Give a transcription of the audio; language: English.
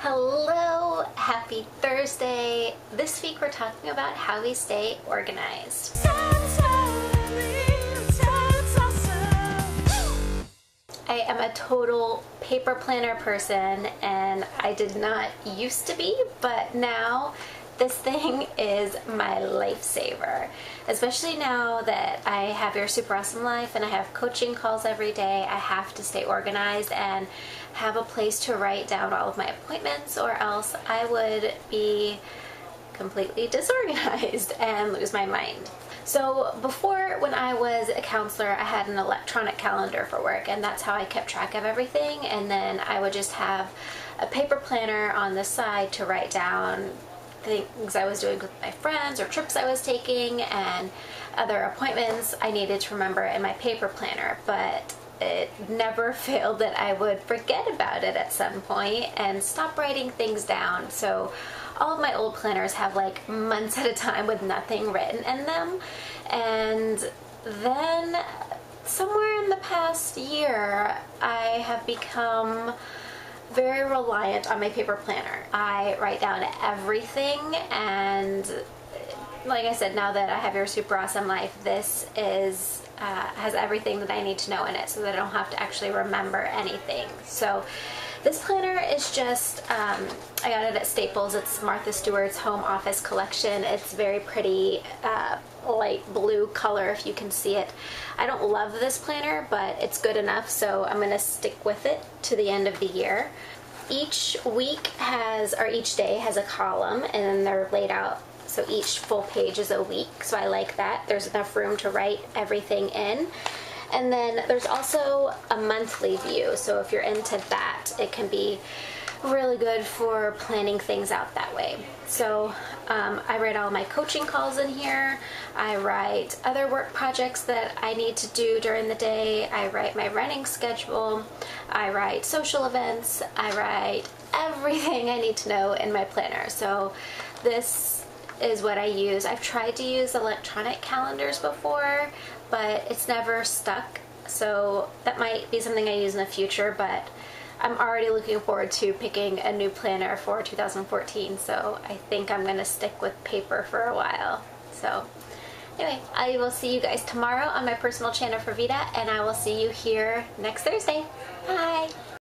Hello, happy Thursday. This week we're talking about how we stay organized. I am a total paper planner person, and I did not used to be, but now this thing is my lifesaver. Especially now that I have Your Super Awesome Life and I have coaching calls every day, I have to stay organized and have a place to write down all of my appointments, or else I would be completely disorganized and lose my mind. So before, when I was a counselor, I had an electronic calendar for work, and that's how I kept track of everything. And then I would just have a paper planner on the side to write down things I was doing with my friends, or trips I was taking, and other appointments I needed to remember in my paper planner. But it never failed that I would forget about it at some point and stop writing things down. So all of my old planners have like months at a time with nothing written in them. And then somewhere in the past year, I have become very reliant on my paper planner. I write down everything, and like I said, now that I have Your Super Awesome Life, this is has everything that I need to know in it, so that I don't have to actually remember anything. So this planner is just, I got it at Staples. It's Martha Stewart's Home Office Collection. It's very pretty, light blue color, if you can see it. I don't love this planner, but it's good enough, so I'm going to stick with it to the end of the year. Each week has, or each day has a column, and then they're laid out, so each full page is a week, so I like that. There's enough room to write everything in. And then there's also a monthly view, so if you're into that, it can be really good for planning things out that way. So I write all my coaching calls in here. I write other work projects that I need to do during the day. I write my running schedule. I write social events. I write everything I need to know in my planner. So this is what I use. I've tried to use electronic calendars before, but it's never stuck. So that might be something I use in the future, but I'm already looking forward to picking a new planner for 2014, so I think I'm going to stick with paper for a while. So anyway, I will see you guys tomorrow on my personal channel for Vita, and I will see you here next Thursday. Bye!